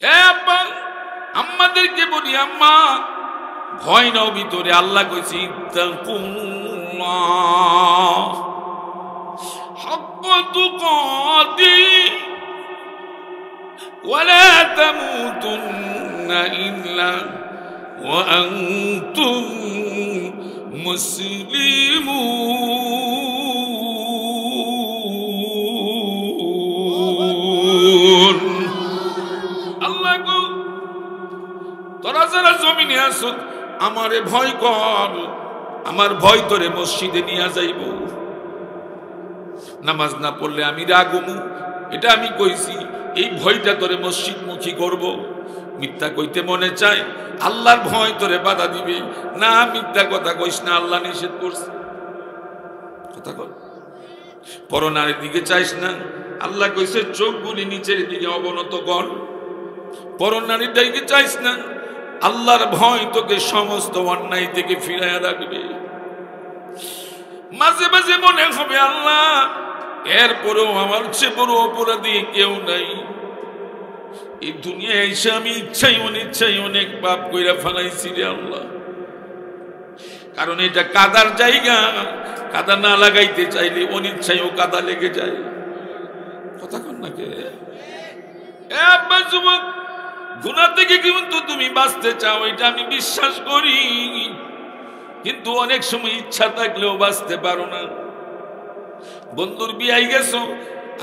এ আব্বা, আম্মাদেরকে বলি, আম্মা ভয় নাও ভিতরে। আল্লাহ কইছে ইত্তাকুল্লাহ হাক্কা তুকাতিহি ওয়ালা তামুতুন্না ইল্লা ওয়া আনতুম মুসলিমুন। আল্লাহ গো, তোরা যারা জমিনে আসো আমারে ভয় কর, আমার ভয় তোরে মসজিদে নিয়ে যাইব। নামাজ না পড়লে আমি রাগমু, এটা আমি কইছি। এই ভয়টা তোরে মসজিদ মুখী করব। মিথ্যা কইতে মনে চায়, আল্লাহর ভয় তোরে বাধা দিবে না। মিথ্যা কথা কইস না, আল্লাহ নিষেধ করছে। কথা কর। পরনারীর দিকে চাইস না, আল্লাহ কইছে চোখগুলি নিচের দিকে অবনত কর। পরনারীর দিকে চাইস না, আল্লাহর ভয় তোকে সমস্ত অন্যায় থেকে ফিরাইয়া রাখবে। মাঝে মাঝে মনে হবে আল্লাহ, এরপরেও আমার চেয়ে বড় অপরাধী কেউ নাই। এই দুনিয়ায় এসে আমি ইচ্ছাই অনিচ্ছাই অনেক পাপ কইরা ফেলাইছি রে আল্লাহ। কারণ এটা কাদার জায়গা, কাদা না লাগাইতে চাইলে অনিচ্ছাইও কাদা লেগে যায়। কথা কন না কে? যুবক, গুনাহ থেকে কিন্তু তুমি বাঁচতে চাও, এটা আমি বিশ্বাস করি। কিন্তু অনেক সময় ইচ্ছা থাকলেও বাঁচতে পারো না। বন্ধুর বিয়াই গেছো,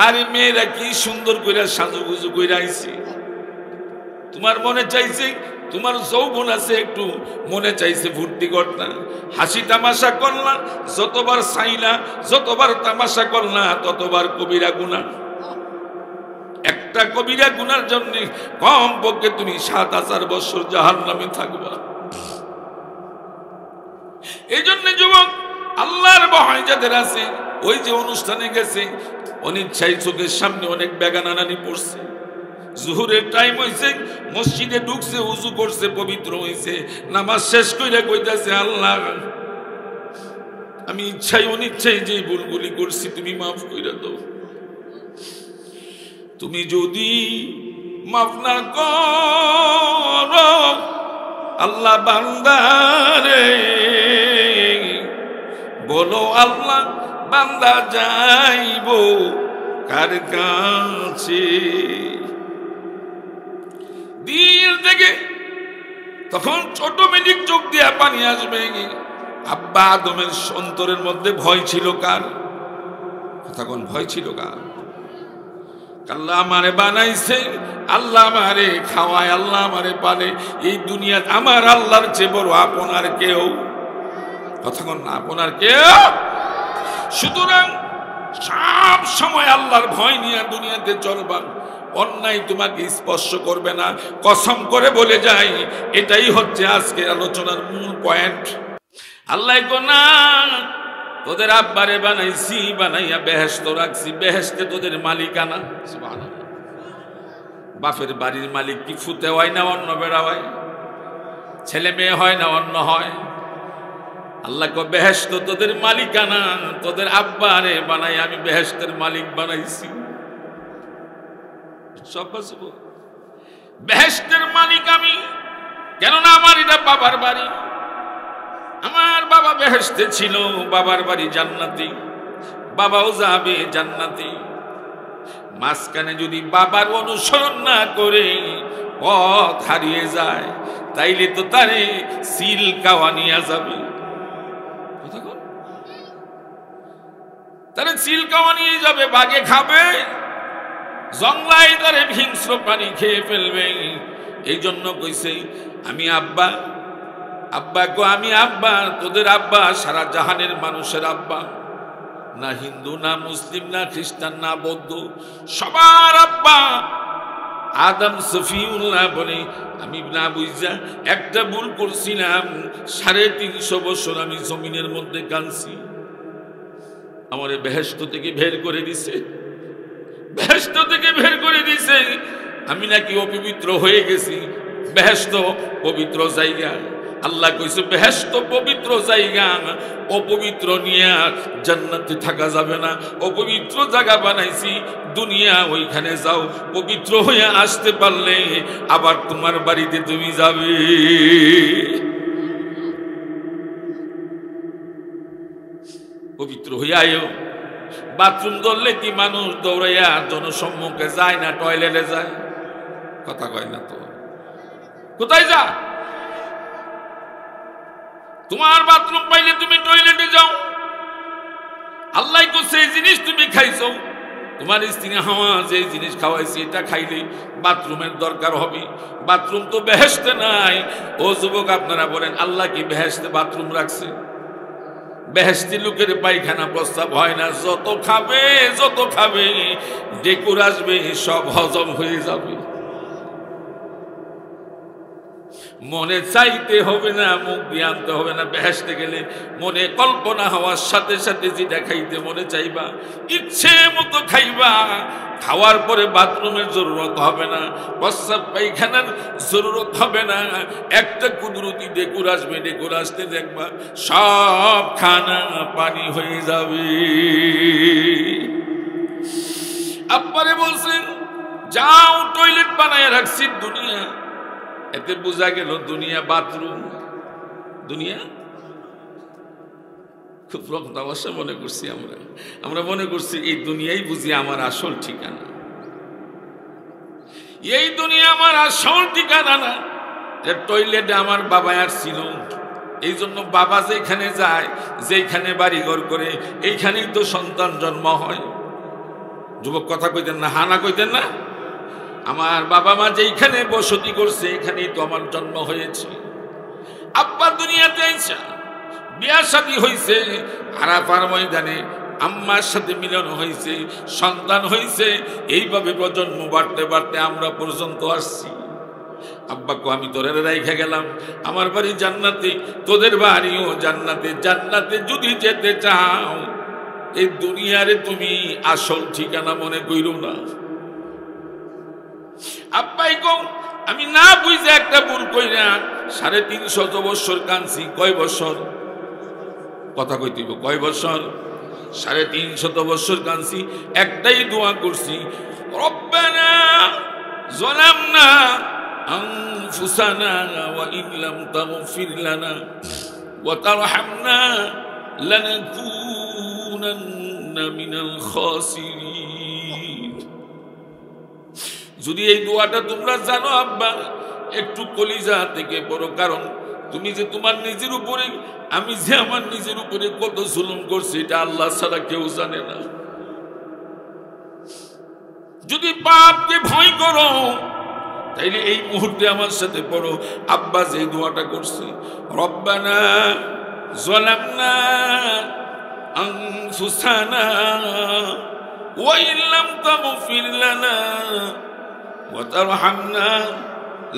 আরে মেয়েরা কি সুন্দর করে সাজুগুজু করে আইছে। তোমার মনে চাইছে, তোমার যৌবন আছে একটু, মনে চাইছে ফুর্তি করতা, হাসি তামাশা করলা। যতবার চাইলা, যতবার তামাশা করলা, ততবার কবিরা গুনাহ। একটা কবিরা গুনার জন্য কম পক্ষে তুমি ৭,০০০ বছর জাহান্নামে থাকবা। এই জন্য যুবক, আল্লাহর ভয় যাদের আছে, ওই যে অনুষ্ঠানে গেছে, অনিচ্ছায় চোখের সামনে অনেক বেগানানি পড়ছে। জোহরের টাইম হয়েছে, মসজিদে ঢুকছে, উজু করছে, পবিত্র হয়েছে, নামাজ শেষ করে কইতাছে আল্লাহ, আমি ইচ্ছাই অনিচ্ছাই যে ভুলগুলি করছি তুমি মাফ কইরা দাও। তুমি যদি মাফ না করো আল্লাহ বান্দারে, বলো আল্লাহ বান্দা যাইব কার কাছে? দিল থেকে তখন অটোমেটিক চোখ দিয়া পানি আসবে। আব্বা আদমের অন্তরের মধ্যে ভয় ছিল কার? কথা কোন? ভয় ছিল কার? আল্লাহ আমারে বানাইছে, আল্লাহ আমারে খাওয়ায়, আল্লাহ আমারে পালে। এই দুনিয়া আমার আল্লাহর চেয়ে বড় আপনার কেউ? কথা কোন না? আপনার কেউ? সুতরাং সব সময় আল্লাহর ভয় নিয়ে দুনিয়াতে চলবা। অন্যায় তোমাকে স্পর্শ করবে না, কসম করে বলে যাই। এটাই হচ্ছে আজকের আলোচনার মূল পয়েন্ট। আল্লাহ কো না, তোদের আব্বারে বানাইছি, বানাইয়া বেহেশত রাখছি, বেহেশতে তোদের মালিকানা। সুবহানাল্লাহ। বাপের বাড়ির মালিক কি ফুতে হয় না অন্য বেড়া হয়? ছেলে মেয়ে হয় না অন্য হয়? আল্লাহ কো বেহেশত তোদের মালিকানা, তোদের আব্বারে বানাই আমি বেহেশতের মালিক বানাইছি। সব বেহেশতের মালিক আমি, কেননা আমার এটা বাবার বাড়ি। আমার বাবা বেহেশতে ছিল, বাবার বাড়ি জান্নাতি, বাবাও যাবে জান্নাতি। মাঝখানে যদি বাবার অনুসরণ না করে পথ হারিয়ে যায়, তাইলে তো তারে সিল কাওয়া নিয়ে যাবে। তারে সিল কাওয়া নিয়ে যাবে, বাগে খাবে, জংলায় তারে হিংস্র প্রাণী খেয়ে ফেলবে। এই জন্য কইছে আমি আব্বা, আব্বা গো আমি আব্বা। তোদের আব্বা সারা জাহানের মানুষের আব্বা, না হিন্দু, না মুসলিম, না খ্রিস্টান, না বৌদ্ধ, সবার আব্বা আদম সফিউল্লাহ বলে। আমি না বুঝা একটা ভুল করছিলাম, ৩৫০ বছর আমি জমিনের মধ্যে কাঁদছি। আমারে বেহেশত থেকে বের করে দিছে, বেহেশত থেকে বের করে দিছে। আমি নাকি অপবিত্র হয়ে গেছি। বেহেশত পবিত্র জায়গা, আল্লাহ কইছে বেহেশত পবিত্র জায়গা, অপবিত্র নিয়ে জান্নাতে থাকা যাবে না। অপবিত্র জায়গা বানাইছি দুনিয়া, ওইখানে যাও, পবিত্র হয়ে আসতে পারলে আবার তোমার বাড়িতে তুমি যাবে। পবিত্র হইয়া আয়ো। বাথরুম ধরলে কি মানুষ দৌড়াইয়া জনসম্মুখে যায় না টয়লেটে যায়? কথা কয় না তো। কোথায় যা? তোমার বাথরুম পাইলে তুমি টয়লেটে যাও। আল্লাহ তো সেই জিনিস তুমি খাইছো, তোমার স্ত্রী হাওয়া যে জিনিস খাওয়াইছে এটা খাইলে বাথরুমের দরকার হবে। বাথরুম তো বেহেশতে নাই। ও যুবক, আপনারা বলেন আল্লাহ কি বেহেশতে বাথরুম রাখছে? বেহেশতি লোকের পায়খানা প্রস্তাব হয় না। যত খাবে ডেকুর আসবে, সব হজম হয়ে যাবে। মনে চাইতে হবে না, মুখ দিয়ে আনতে হবে না। বেহেশতে গেলে মনে কল্পনা হওয়ার সাথে সাথে যেটা খাইতে মনে চাইবা, ইচ্ছে মতো খাইবা। খাওয়ার পরে বাথরুমের জরুরত হবে না, প্রস্রাব পায়খানার জরুরত হবে না। একটা কুদরতি ডেকুর আসবে, ডেকুর আসতে দেখবা সব খানা পানি হয়ে যাবে। আব্বারে বলছেন যাও, টয়লেট বানায় রাখছি দুনিয়া। এতে বোঝা গেল দুনিয়া বাথরুম। দুনিয়া খুব রক্তাবশ্যা মনে করছি আমরা মনে করছি এই দুনিয়াই বুঝি আমার আসল ঠিকানা। এই দুনিয়া আমার আসল ঠিকানা না। টয়লেটে আমার বাবা আর ছিল, এই জন্য বাবা যেখানে যায়, যেখানে বাড়িঘর করে, এইখানেই তো সন্তান জন্ম হয়। যুবক কথা কইতেন না, হানা কইতেন না? আমার বাবা মা যেখানে বসতি করছে এখানেই তো আমার জন্ম হয়েছে। আব্বা দুনিয়াতে আইসা বিয়া শাদী হয়েছে, আরাফার ময়দানে আম্মার সাথে মিলন হয়েছে, সন্তান হয়েছে। এইভাবে প্রজন্ম বাড়তে বাড়তে আমরা পর্যন্ত আসছি। আব্বাকে আমি তোরে রাইখা গেলাম আমার বাড়ি জান্নাতে, তোদের বাড়িও জান্নাতে। জান্নাতে যদি যেতে চাও এই দুনিয়ারে তুমি আসল ঠিকানা মনে কইরো না। আব্বাই কও আমি না বুঝে একটা ভুল কইরা 350 বছর কাঁদছি। কয় বছর? কথা কইতেইব, কয় বছর? 350 বছর কাঁদছি, একটাই দোয়া করছি, রব্বানা যালামনা আনফুসানা ওয়া ইন লাম তাগফির লানা ওয়া তারহামনা লানাকুনান্না মিনাল খাসিরিন। যদি এই দোয়াটা তোমরা জানো আব্বা, একটু কলিজা থেকে পড়ো। কারণ তুমি যে তোমার নিজের উপরে, আমি যে আমার নিজের উপরে কত জুলুম করছি এটা আল্লাহ ছাড়া কেউ জানে না। যদি পাপকে ভয় করো তাইলে এই মুহূর্তে আমার সাথে পড়ো। আব্বা যে দোয়াটা করছি, রব্বানা যালামনা আনফুসানা ওয়া ইন লাম তাগফির লানা ওয়া তারহামনা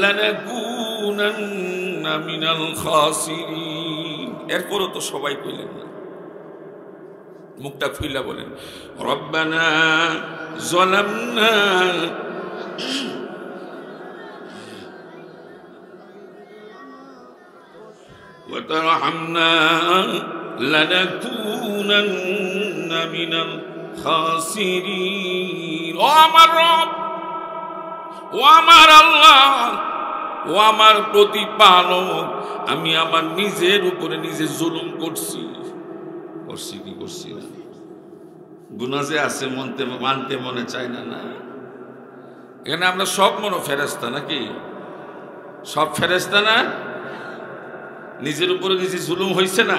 লানাকুনান্না মিনাল খাসিরিন। এরপরও তো সবাই কইলেন না, মুখটা খুইলা বলেন রব্বানা যালামনা ওয়া তারহামনা লানাকুনান্না মিনাল খাসিরিন। ও আমার রব, ও আমার আল্লাহ, ও আমার প্রতিপালক, আমি আমার নিজের উপরে নিজে জুলুম করছি কি করছি না? গুনাহ যে আছে মানতে মনে চায় না। না, এখানে আমরা সব মনে ফেরেশতা নাকি? সব ফেরেশতা না? নিজের উপরে নিজে জুলুম হয়েছে না?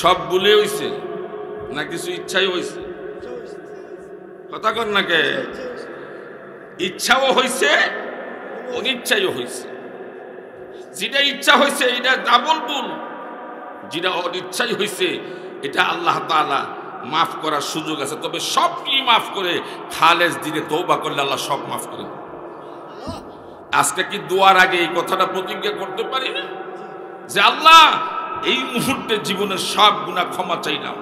সব ভুলে হয়েছে না কিছু ইচ্ছাই হয়েছে? কথা কর না কে? ইচ্ছাও হয়েছে, অনিচ্ছাও হয়েছে। যেটা ইচ্ছা হয়েছে এটা ডাবল ভুল, যেটা অনিচ্ছাই হয়েছে এটা আল্লাহ তাআলা মাফ করার সুযোগ আছে। তবে সব কি মাফ করে, খালেস দিলে তওবা করলে আল্লাহ সব মাফ করে। আজকে কি দোয়ার আগে এই কথাটা প্রতিজ্ঞা করতে পারি না যে আল্লাহ এই মুহূর্তে জীবনের সব গুনাহ ক্ষমা চাইলাম,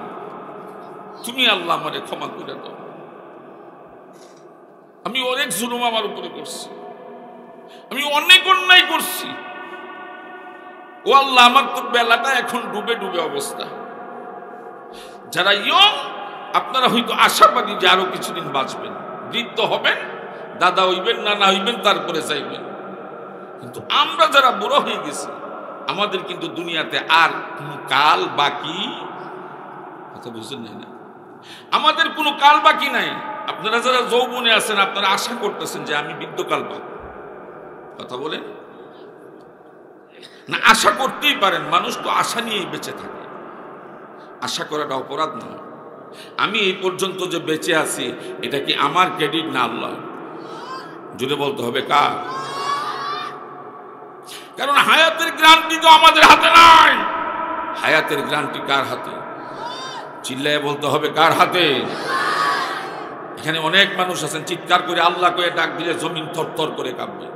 তুমি আল্লাহ আমারে ক্ষমা করে দাও। আমি অনেক জুলুম আমার উপরে করছি, আমি অনেক অন্যায় করছি, ও আল্লাহ, আমার তো বেলাটা এখন ডুবে ডুবে অবস্থা। যারা ইয়ং, আপনারা হয়তো আশাবাদী যে আরো কিছুদিন বাঁচবেন, বৃদ্ধ হবেন, দাদা হইবেন, নানা হইবেন, তারপরে চাইবেন। কিন্তু আমরা যারা বুড়ো হয়ে গেছি, আমাদের কিন্তু দুনিয়াতে আর কোন কাল বাকি, কথা বুঝছেন না, আমাদের কোনো কাল বাকি নাই। আপনারা যারা যৌবনে আছেন, আপনারা আশা করতেছেন যে আমি বৃদ্ধকাল পাব, কথা বলেন না? আশা করতেই পারেন, মানুষ তো আশা নিয়েই বেঁচে থাকে। আশা করাটা অপরাধ না। আমি এই পর্যন্ত যে বেঁচে আছি, এটা কি আমার ক্রেডিট না আল্লাহ? জুড়ে বলতে হবে কার? কারণ হায়াতের গ্যারান্টি তো আমাদের হাতে নাই। হায়াতের গ্যারান্টি কার হাতে? চিল্লায় বলতে হবে কার হাতে? এখানে অনেক মানুষ আছেন, চিৎকার করে আল্লাহ করে ডাক দিলে জমিন থরথর করে কাঁপবে।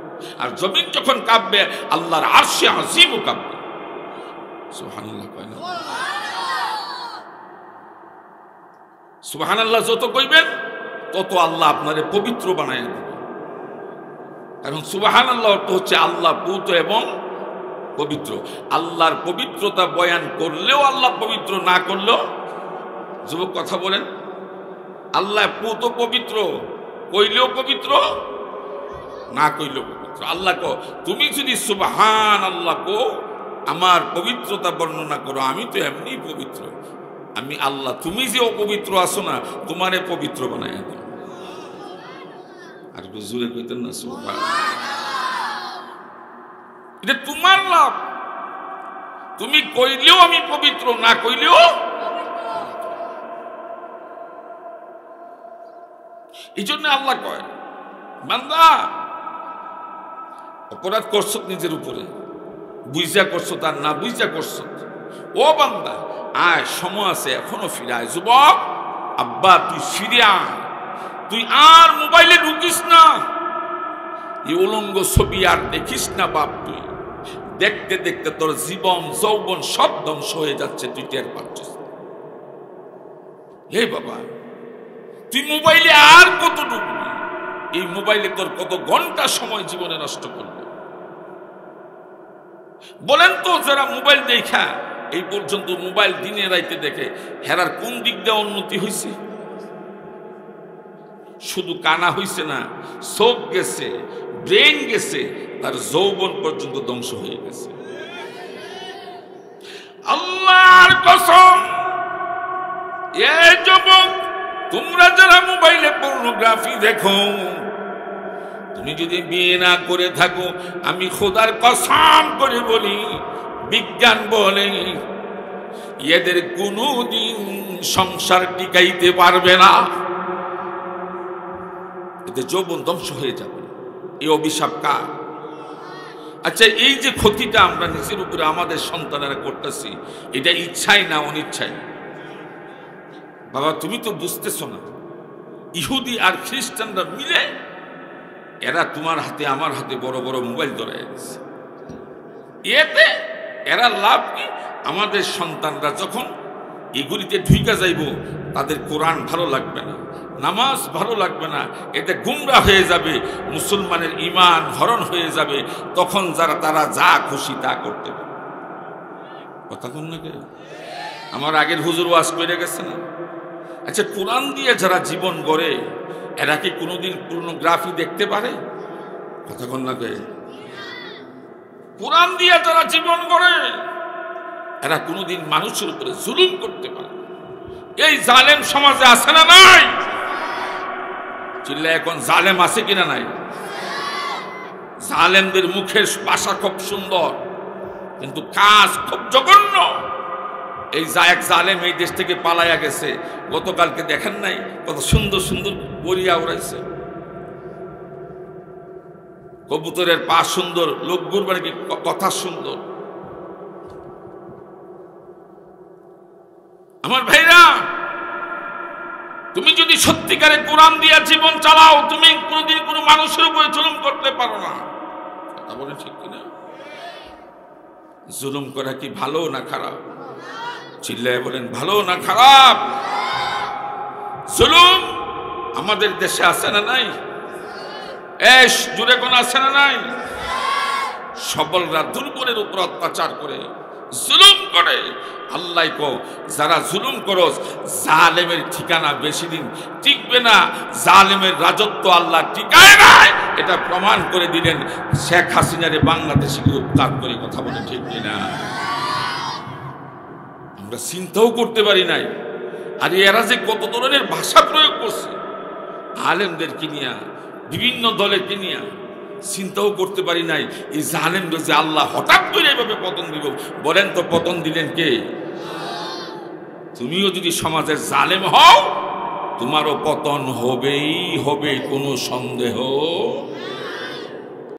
আর জমিন যখন কাঁপবে, আল্লাহর আরশে আজিমও কাঁপবে। সুবহানাল্লাহ কয় না? সুবহানাল্লাহ যত কইবেন, তত আল্লাহ আপনারে পবিত্র বানায় দেবে। কারণ সুবহানাল্লাহ অর্থ হচ্ছে আল্লাহ পূত এবং পবিত্র। আল্লাহর পবিত্রতা বয়ান করলেও আল্লাহ পবিত্র, না করলেও, যুবক কথা বলেন, আল্লাহ পূত পবিত্র, কইলেও পবিত্র, না কইলেও পবিত্র। আল্লাহ কো, তুমি যদি সুবহানাল্লাহ কো, আমার পবিত্রতা বর্ণনা করো, আমি তো এমনি পবিত্র। আমি আল্লাহ, তুমি যে অপবিত্র আছো না, তোমারে পবিত্র বানায় দেব। আর জোরে কইতেন না সুবহানাল্লাহ? এটা তোমার লাভ। তুমি কইলেও আমি পবিত্র, না কইলেও। এই জন্য আল্লাহ কয়, বান্দা অপরাধ করছো নিজের উপরে, বুঝা করছো তার না বুঝা করছো, ও বান্দা আয়, সময় আছে, এখনো ফিরায়। যুবক, আব্বা তুই ফিরে আয়, তুই আর মোবাইলে ঢুকিস না, এই উলঙ্গ ছবি আর দেখিস না বাপ। তুই দেখতে দেখতে তোর জীবন যৌবন সব ধ্বংস হয়ে যাচ্ছে, তুই টের পাচ্ছিস। হে বাবা, তুই মোবাইলে আর কত ঢুকবি? এই মোবাইলে তোর কত ঘন্টা সময় জীবনে নষ্ট করবে? বলেন তো, যারা মোবাইল দেখা এই পর্যন্ত মোবাইল দিনে রাইতে দেখে, হেরার কোন দিক দিয়ে উন্নতি হয়েছে? শুধু কানা হয়েছে না, চোখ গেছে, ব্রেন গেছে, তার যৌবন পর্যন্ত ধ্বংস হয়ে গেছে। আল্লাহর কসম, এ যুবক, তোমরা যারা মোবাইলে পর্নোগ্রাফি দেখো, তুমি যদি বিয়ে না করে থাকো, আমি খোদার কসম করে বলি, বিজ্ঞান বলে এদের কোনদিন সংসার টিকাইতে পারবে না। এদের যৌবন ধ্বংস হয়ে যাবে। এই অভিশাপ কার? আচ্ছা, এই যে ক্ষতিটা আমরা নিজের উপরে আমাদের সন্তানেরা করতেছি, এটা ইচ্ছাই না অনিচ্ছাই? বাবা, তুমি তো বুঝতেছো না, ইহুদি আর খ্রিস্টানরা মিলে এরা তোমার হাতে আমার হাতে বড় বড় মোবাইল ধরাই দিচ্ছে। এতে এরা লাভ কি? আমাদের সন্তানরা যখন এগুলিতে ঢুইকা যাইব, তাদের কোরআন ভালো লাগবে না, নামাজ ভালো লাগবে না, এতে গুমরা হয়ে যাবে, মুসলমানের ঈমান হরণ হয়ে যাবে। তখন তারা যা খুশি তা করতে পারে। কথা কোন না? আমার আগের হুজুর ওয়াজ করে গেছে না? আচ্ছা, কোরআন দিয়ে যারা জীবন গড়ে, এরা কি কোনোদিন পর্নোগ্রাফি দেখতে পারে? কথা কোন না? কোরআন দিয়ে যারা জীবন গড়ে, এরা কোনোদিন মানুষের উপরে জুলুম করতে পারে? এই জালেম সমাজে আছে না নাই? চিল্লা এখন জালেম আছে কিনা নাই? জালেমদের মুখের ভাষা খুব সুন্দর, কিন্তু কাজ খুব জঘন্য। এই এক জালেম এই দেশ থেকে পালাইয়া গেছে, গতকালকে দেখেন নাই কত সুন্দর সুন্দর বলিয়া উড়াইছে? কবুতরের পা সুন্দর, লোকগুর মানে কি কথা সুন্দর। আমার ভাইরা, তুমি যদি সত্যিকারে কোরআন দিয়া জীবন চালাও, তুমি কোনোদিন কোনো মানুষের উপরে জুলুম করতে পারো না। কথা বলে ঠিক কিনা? জুলুম করা কি ভালো না খারাপ? চিল্লায় বলেন, ভালো না খারাপ? জুলুম আমাদের দেশে আছে না নাই? জুড়ে কোন আছে না নাই? সবলরা দুর্বলের উপর অত্যাচার করে, জুলুম করে। আল্লাহ কো যারা জুলুম করস জালেমের ঠিকানা বেশি দিন টিকবে না, জালেমের রাজত্ব আল্লাহ টিকায় নাই, এটা প্রমাণ করে দিলেন শেখ হাসিনারে বাংলাদেশে গ্রেফতার করে। কথা বলে ঠিক কিনা? আমরা চিন্তাও করতে পারি নাই। আর এরা যে কত ধরনের ভাষা প্রয়োগ করছে আলেমদেরকে নিয়া, বিভিন্ন দলেরকে নিয়া, চিন্তাও করতে পারি নাই এই জালেমদের যে আল্লাহ হঠাৎ করে এইভাবে পতন দিব। বলেন তো পতন দিলেন কে? তুমিও যদি সমাজের জালেম হও তোমারও পতন হবেই হবে, কোনো সন্দেহ